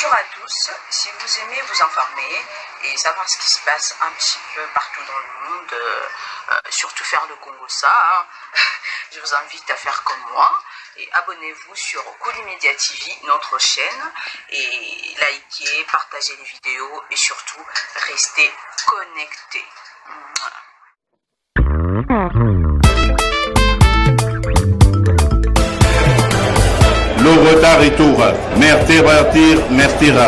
Bonjour à tous, si vous aimez vous informer et savoir ce qui se passe un petit peu partout dans le monde, surtout faire le Congo-ça, hein, je vous invite à faire comme moi et abonnez-vous sur Koulimedia TV, notre chaîne, et likez, partagez les vidéos et surtout restez connectés. Le retard est tout. Merci, merci.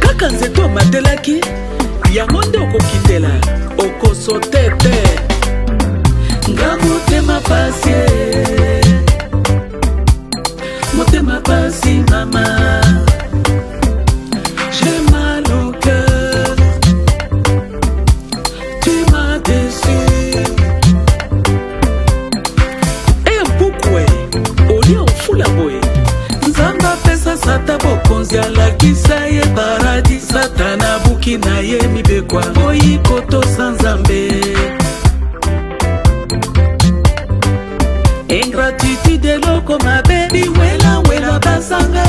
Kaka nzeto matelaki yango nde okokitela okosotete nga motema pasi mama. J'ai mal au cœur, tu m'as déçu. Et pourquoi oli ofula boy nzamba pesa sata bokonzi alakisa ye paradis satana buki na ye mibekwa boyi koto sanzambe. Ingratitude loko mabe wela basanga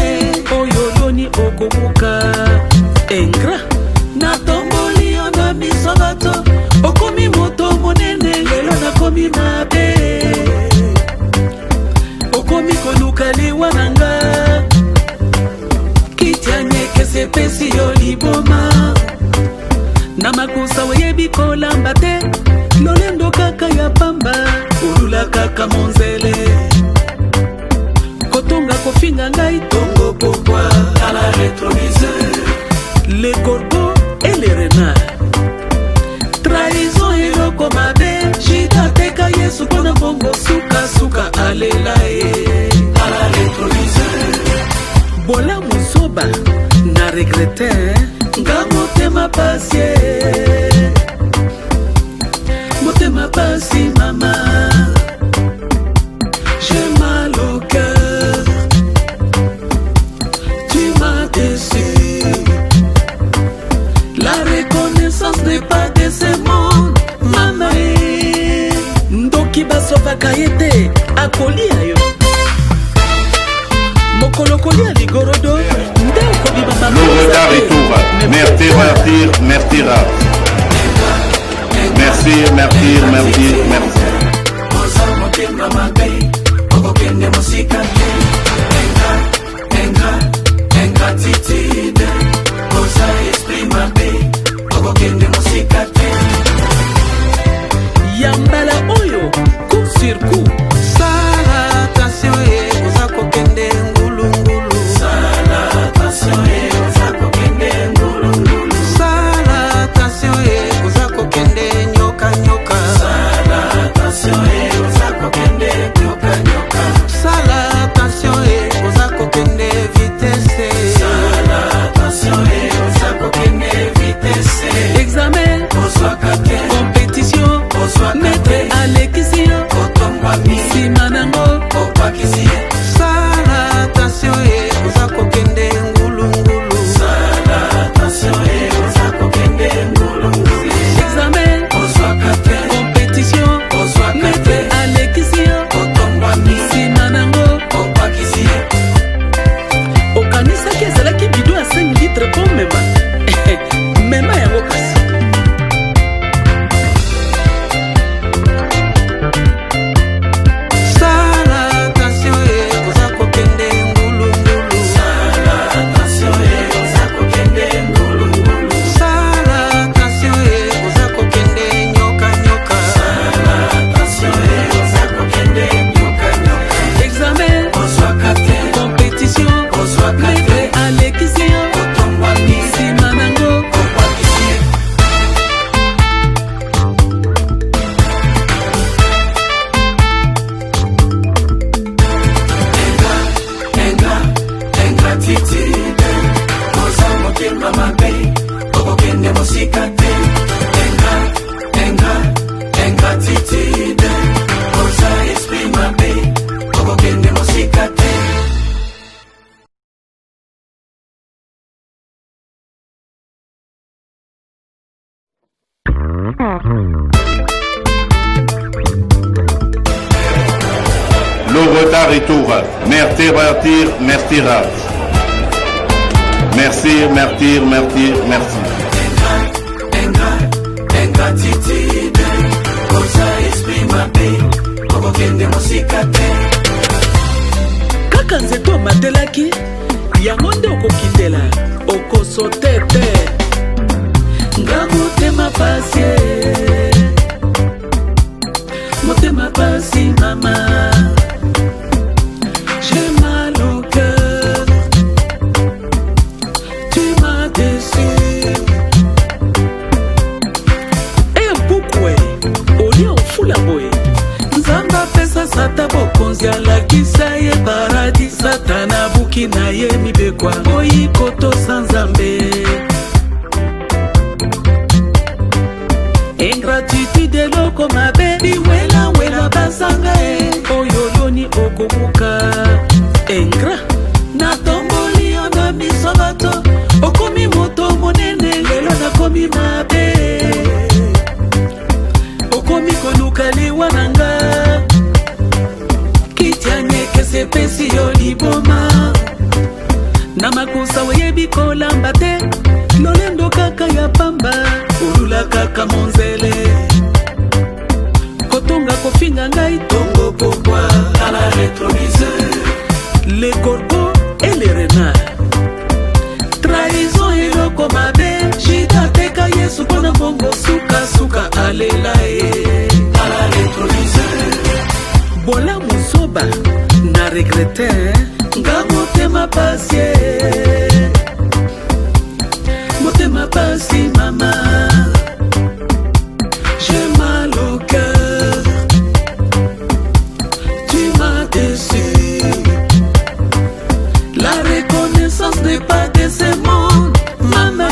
oyoloni okobuka engra na tomboli ona misobato okomi moto monene lelo nakomi mabe okomi koluka liwananga kitianye kese pesi yo liboma na makusa weyebi kolamba te lolendo kaka ya pamba olula kaka monzele kotonga kofinga ngai tongo pourquoi à la rétroviseur les corbeaux et les renards trahison et loko mabe jitateka yesu pona bongo suka alela à la rétroviseur bola musoba na regrette nga motema pasi mama. J'ai mal au cœur, tu m'as déçu. La reconnaissance n'est pas de ce monde, maman. Ndoki basofa kayete akolia yo mokolokoli a ligorodo nde okobi baba. Le retard est tout. Yambala oyo coup sur coup. Sala attention oza kokende ngulungulu. Sala attention oza kokende ngulungulu. Sala attention oza kokende nyoka. Sala attention oza kokende nyoka. Sala merci, merci rap. Merci, merci, merci, merci. Ingratitude, kosa esprit mabe, kokokende mosika te. Kaka nzeto matelaki, yango nde okokitela, okosote te. Nga motema pasi, motema pasi mama. J'ai mal au cœur, tu m'as déçu. Nzamba pesa sata bokonzi alakisa ye paradis satana buki na ye mibekwa oyi koto sanzambe. Ingratitude loko mabe biwela wela basanga e oyoyoni okobuka engra na tomboli ona miso bato okomi moto monene lelo nakomi mabe okomi koluka liwa nanga kitianyeke sepesi yo liboma na makusa weyebi kolamba te lolendo kaka ya pamba olula kaka monzele kotonga kofinga ngai tongo pokwa à la rétroviseur les corbeaux et les renards trahison eloko mabe jitateka yesu mpona bongo sukasuka alela ye à la rétroviseur bola musoba na regrete nga motema pasi motema pasi mama. J'ai mal au cœur, tu m'as déçu. La reconnaissance n'est pas de ce monde mama.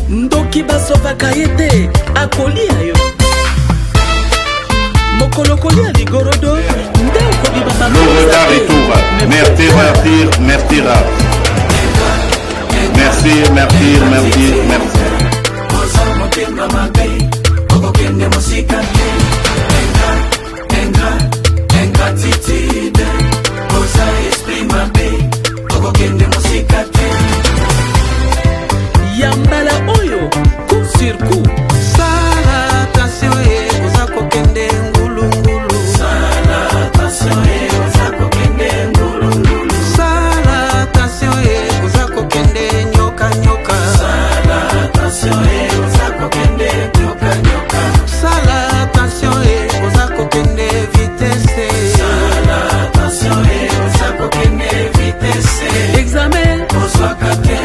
Ndoki basoba kayete akolia yo mokolokoli aligorodo nde okobiba mama. Le retard est tout. Merci, merci, merci rap. Merci, merci, merci, merci. Ingratitude, kosa esprit mabe, kokokende mosika te. Yambala oyo, coup sur coup. Sala attention e oza kokende ngulu ngulu. Sala attention e oza kokende ngulu ngulu. Sala attention e oza kokende nyoka nyoka. Sala attention e oza kokende nyoka nyoka. Sala attention e oza kokende vitesse. Sala attention e oza kokende vitesse. Examen,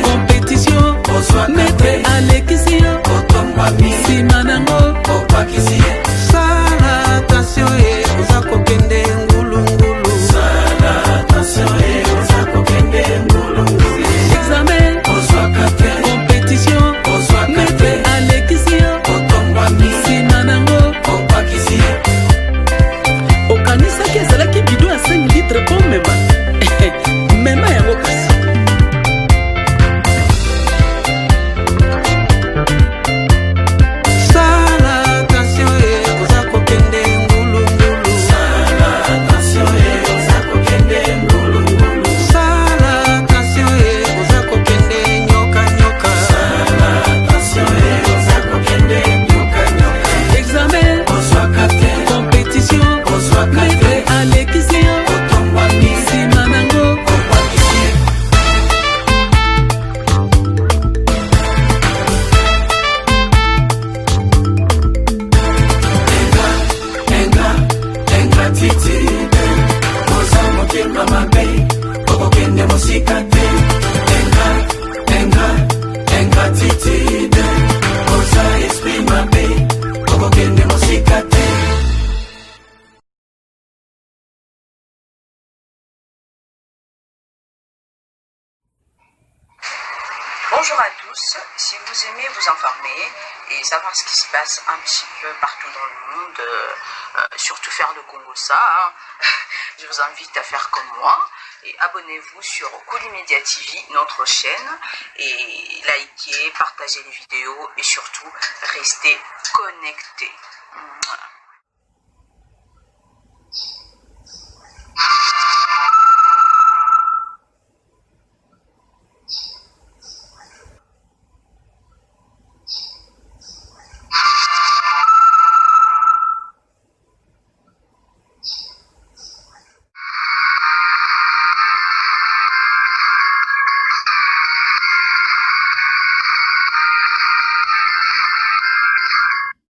compétition, maître alekisio, simanango, sala attention e oza kokende ngulu ngulu. Sala attention e oza kokende ngulu ngulu. Examen, compétition, maître alekisio, simanango, okanisaki ezalaki bido ya 5 litre po mema mema yango kasi. Sala attention e oza kokende ngulu ngulu. Sala attention e oza kokende ngulu ngulu. Sala attention e oza kokende nyoka nyoka. Sala attention e oza kokende nyoka nyoka. Examen, compétition, maître alekisio, simanango. Ingratitude, kosa motema mabe, kokokende mosika te. Ingratitude, kosa esprit mabe, kokokende mosika te. Bonjour à tous, si vous aimez vous informer et savoir ce qui se passe un petit peu partout dans le monde, surtout faire le Congo ça, je vous invite à faire comme moi et abonnez-vous sur Koulimedia TV, notre chaîne, et likez, partagez les vidéos et surtout restez connectés. Voilà.